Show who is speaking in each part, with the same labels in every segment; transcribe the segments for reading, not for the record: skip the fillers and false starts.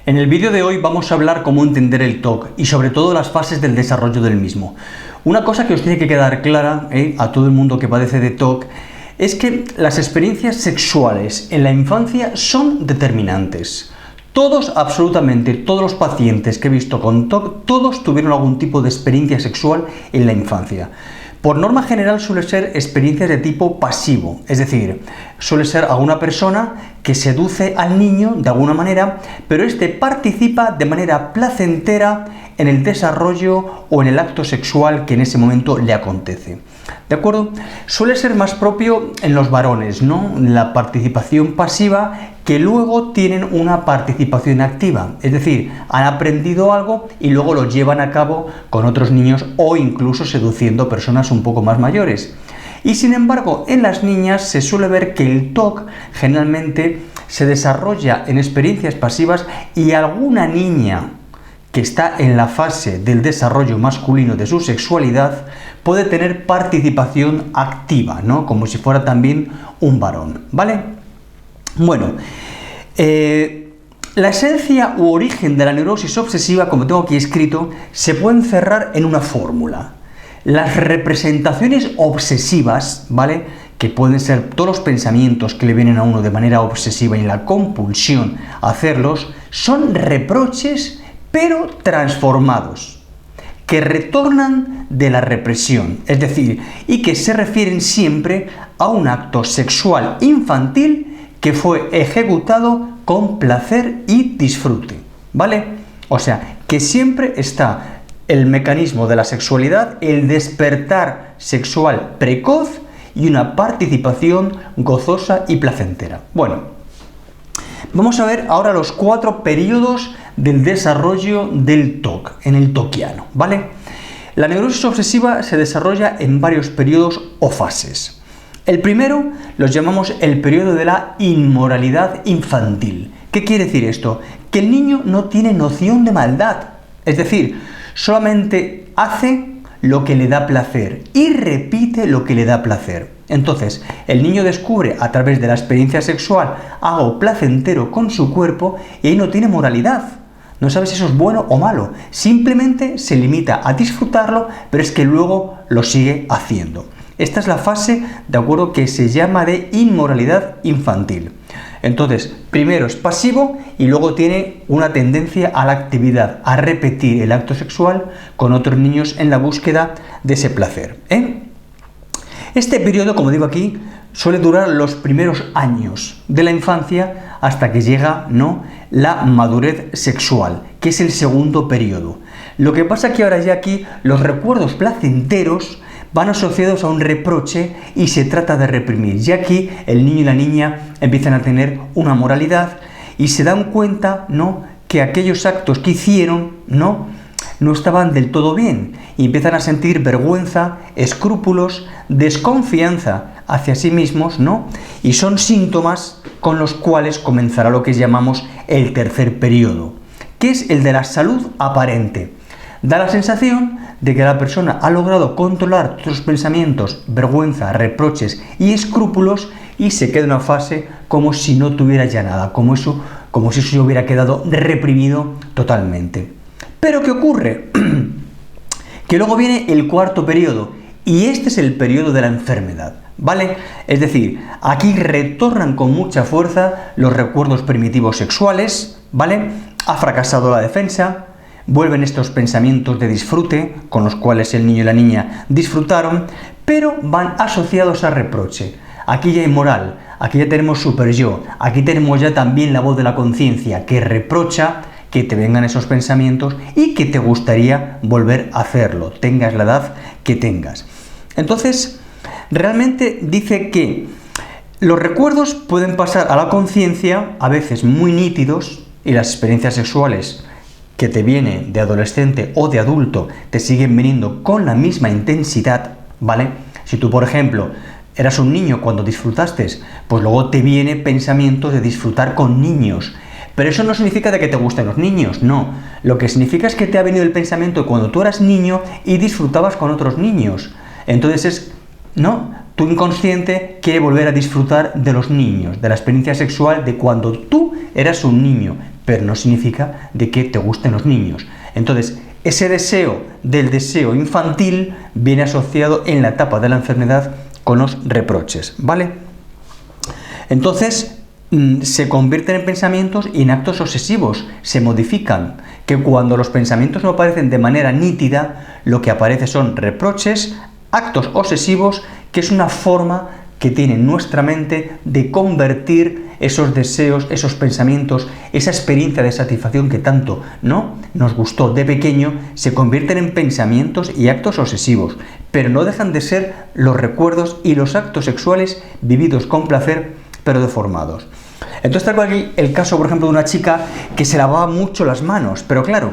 Speaker 1: En el vídeo de hoy vamos a hablar cómo entender el TOC y sobre todo las fases del desarrollo del mismo. Una cosa que os tiene que quedar clara a todo el mundo que padece de TOC es que las experiencias sexuales en la infancia son determinantes. Todos, absolutamente todos los pacientes que he visto con TOC, todos tuvieron algún tipo de experiencia sexual en la infancia. Por norma general suele ser experiencias de tipo pasivo, es decir, suele ser alguna persona que seduce al niño de alguna manera, pero este participa de manera placentera en el desarrollo o en el acto sexual que en ese momento le acontece. ¿De acuerdo? Suele ser más propio en los varones, ¿no? La participación pasiva, que luego tienen una participación activa, es decir, han aprendido algo y luego lo llevan a cabo con otros niños o incluso seduciendo personas un poco más mayores. Y sin embargo, en las niñas se suele ver que el TOC generalmente se desarrolla en experiencias pasivas y alguna niña que está en la fase del desarrollo masculino de su sexualidad puede tener participación activa, ¿no? Como si fuera también un varón, ¿vale? Bueno, la esencia u origen de la neurosis obsesiva, como tengo aquí escrito, se puede encerrar en una fórmula. Las representaciones obsesivas, ¿vale?, que pueden ser todos los pensamientos que le vienen a uno de manera obsesiva y la compulsión a hacerlos, son reproches pero transformados, que retornan de la represión, es decir, y que se refieren siempre a un acto sexual infantil que fue ejecutado con placer y disfrute, ¿vale? O sea, que siempre está el mecanismo de la sexualidad, el despertar sexual precoz y una participación gozosa y placentera. Bueno, vamos a ver ahora los 4 periodos del desarrollo del TOC, en el toquiano, ¿vale? La neurosis obsesiva se desarrolla en varios periodos o fases. El primero los llamamos el periodo de la inmoralidad infantil. ¿Qué quiere decir esto? Que el niño no tiene noción de maldad, es decir, solamente hace lo que le da placer y repite lo que le da placer. Entonces, el niño descubre a través de la experiencia sexual algo placentero con su cuerpo y ahí no tiene moralidad. No sabe si eso es bueno o malo. Simplemente se limita a disfrutarlo, pero es que luego lo sigue haciendo. Esta es la fase, de acuerdo, que se llama de inmoralidad infantil. Entonces, primero es pasivo y luego tiene una tendencia a la actividad, a repetir el acto sexual con otros niños en la búsqueda de ese placer, Este periodo, como digo aquí, suele durar los primeros años de la infancia hasta que llega, ¿no?, la madurez sexual, que es el segundo periodo. Lo que pasa que ahora ya aquí los recuerdos placenteros van asociados a un reproche y se trata de reprimir. Y aquí el niño y la niña empiezan a tener una moralidad y se dan cuenta, ¿no?, que aquellos actos que hicieron, no estaban del todo bien y empiezan a sentir vergüenza, escrúpulos, desconfianza hacia sí mismos, ¿no? Y son síntomas con los cuales comenzará lo que llamamos el tercer periodo, que es el de la salud aparente. Da la sensación de que la persona ha logrado controlar todos los pensamientos, vergüenza, reproches y escrúpulos y se queda en una fase como si no tuviera ya nada, como si eso hubiera quedado reprimido totalmente. Pero ¿qué ocurre? Que luego viene el cuarto periodo y este es el periodo de la enfermedad, ¿vale? Es decir, aquí retornan con mucha fuerza los recuerdos primitivos sexuales, ¿vale? Ha fracasado la defensa, vuelven estos pensamientos de disfrute con los cuales el niño y la niña disfrutaron, pero van asociados a reproche. Aquí ya hay moral, aquí ya tenemos super yo, aquí tenemos ya también la voz de la conciencia que reprocha que te vengan esos pensamientos y que te gustaría volver a hacerlo, tengas la edad que tengas. Entonces, realmente dice que los recuerdos pueden pasar a la conciencia, a veces muy nítidos, y las experiencias sexuales que te vienen de adolescente o de adulto te siguen viniendo con la misma intensidad, ¿vale? Si tú, por ejemplo, eras un niño cuando disfrutaste, pues luego te viene pensamientos de disfrutar con niños. Pero eso no significa de que te gusten los niños, no. Lo que significa es que te ha venido el pensamiento de cuando tú eras niño y disfrutabas con otros niños. Entonces tu inconsciente quiere volver a disfrutar de los niños, de la experiencia sexual de cuando tú eras un niño, pero no significa de que te gusten los niños. Entonces, ese deseo del deseo infantil viene asociado en la etapa de la enfermedad con los reproches, ¿vale? Entonces, se convierten en pensamientos y en actos obsesivos, se modifican, que cuando los pensamientos no aparecen de manera nítida, lo que aparece son reproches, actos obsesivos, que es una forma que tiene nuestra mente de convertir esos deseos, esos pensamientos, esa experiencia de satisfacción que tanto no nos gustó de pequeño, se convierten en pensamientos y actos obsesivos, pero no dejan de ser los recuerdos y los actos sexuales vividos con placer, pero deformados. Entonces traigo aquí el caso, por ejemplo, de una chica que se lavaba mucho las manos, pero claro,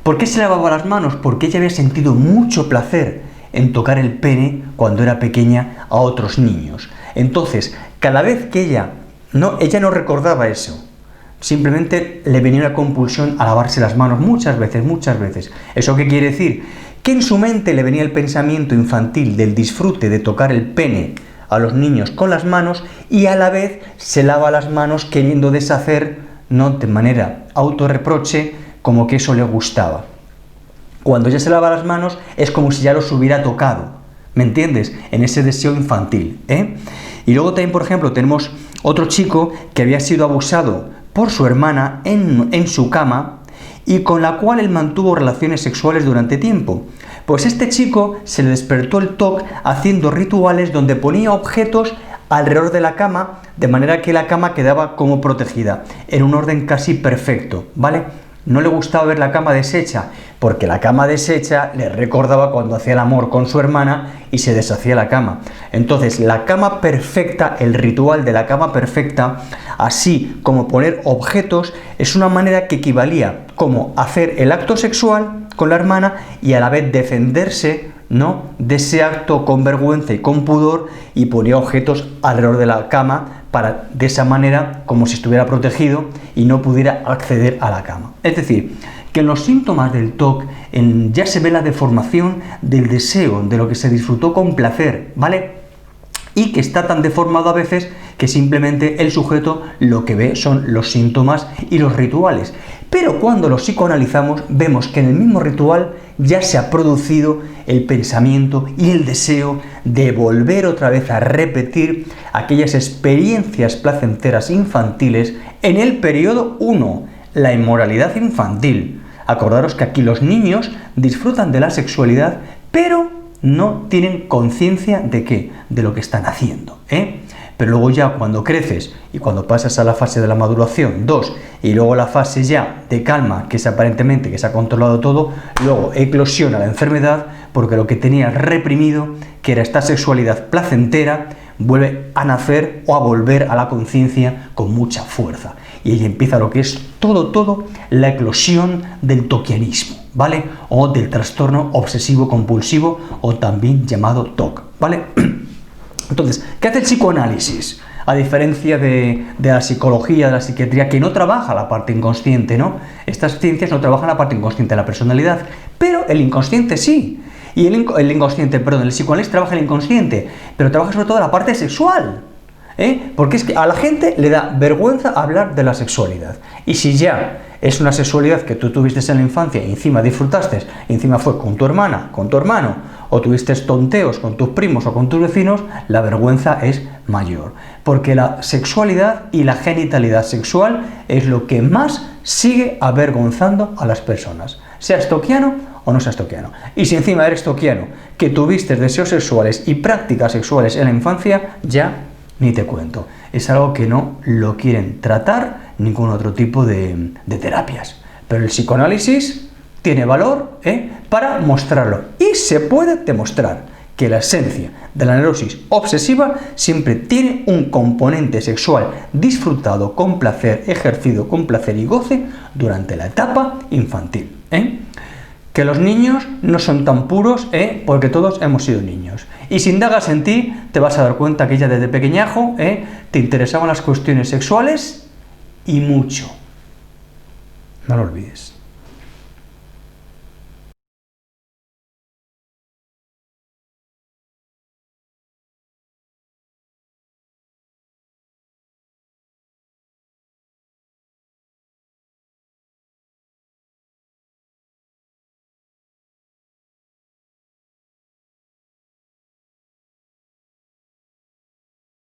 Speaker 1: ¿por qué se lavaba las manos? Porque ella había sentido mucho placer en tocar el pene cuando era pequeña a otros niños. Entonces, cada vez que ella no recordaba eso, simplemente le venía una compulsión a lavarse las manos muchas veces. ¿Eso qué quiere decir? Que en su mente le venía el pensamiento infantil del disfrute de tocar el pene a los niños con las manos y a la vez se lava las manos queriendo deshacer, no de manera autorreproche, como que eso le gustaba. Cuando ella se lava las manos es como si ya los hubiera tocado, ¿me entiendes? En ese deseo infantil, ¿eh? Y luego también, por ejemplo, tenemos otro chico que había sido abusado por su hermana en su cama y con la cual él mantuvo relaciones sexuales durante tiempo. Pues este chico se le despertó el TOC haciendo rituales donde ponía objetos alrededor de la cama, de manera que la cama quedaba como protegida, en un orden casi perfecto, ¿vale? No le gustaba ver la cama deshecha, porque la cama deshecha le recordaba cuando hacía el amor con su hermana y se deshacía la cama. Entonces, la cama perfecta, el ritual de la cama perfecta, así como poner objetos, es una manera que equivalía como hacer el acto sexual con la hermana y a la vez defenderse, ¿no?, de ese acto con vergüenza y con pudor, y ponía objetos alrededor de la cama para, de esa manera, como si estuviera protegido y no pudiera acceder a la cama. Es decir, que en los síntomas del TOC ya se ve la deformación del deseo, de lo que se disfrutó con placer, ¿vale? Y que está tan deformado a veces que simplemente el sujeto lo que ve son los síntomas y los rituales. Pero cuando los psicoanalizamos vemos que en el mismo ritual ya se ha producido el pensamiento y el deseo de volver otra vez a repetir aquellas experiencias placenteras infantiles en el periodo 1, la inmoralidad infantil. Acordaros que aquí los niños disfrutan de la sexualidad, pero no tienen conciencia de qué, de lo que están haciendo, ¿eh? Pero luego ya cuando creces y cuando pasas a la fase de la maduración 2 y luego la fase ya de calma, que es aparentemente que se ha controlado todo, luego eclosiona la enfermedad porque lo que tenías reprimido, que era esta sexualidad placentera, vuelve a nacer o a volver a la conciencia con mucha fuerza. Y ahí empieza lo que es todo la eclosión del toquianismo, ¿vale? O del trastorno obsesivo compulsivo, o también llamado TOC, ¿vale? Entonces, ¿qué hace el psicoanálisis? A diferencia de la psicología, de la psiquiatría, que no trabaja la parte inconsciente, ¿no? Estas ciencias no trabajan la parte inconsciente de la personalidad, pero el inconsciente sí. Y el psicoanálisis trabaja el inconsciente, pero trabaja sobre todo la parte sexual, ¿eh? Porque es que a la gente le da vergüenza hablar de la sexualidad. Y si ya es una sexualidad que tú tuviste en la infancia y encima disfrutaste, y encima fue con tu hermana, con tu hermano, o tuviste tonteos con tus primos o con tus vecinos, la vergüenza es mayor. Porque la sexualidad y la genitalidad sexual es lo que más sigue avergonzando a las personas, seas toquiano o no seas toquiano. Y si encima eres toquiano, que tuviste deseos sexuales y prácticas sexuales en la infancia, ya ni te cuento. Es algo que no lo quieren tratar ningún otro tipo de terapias. Pero el psicoanálisis tiene valor, para mostrarlo. Y se puede demostrar que la esencia de la neurosis obsesiva siempre tiene un componente sexual disfrutado con placer, ejercido con placer y goce durante la etapa infantil. Que los niños no son tan puros, porque todos hemos sido niños. Y si indagas en ti, te vas a dar cuenta que ya desde pequeñajo te interesaban las cuestiones sexuales y mucho. No lo olvides.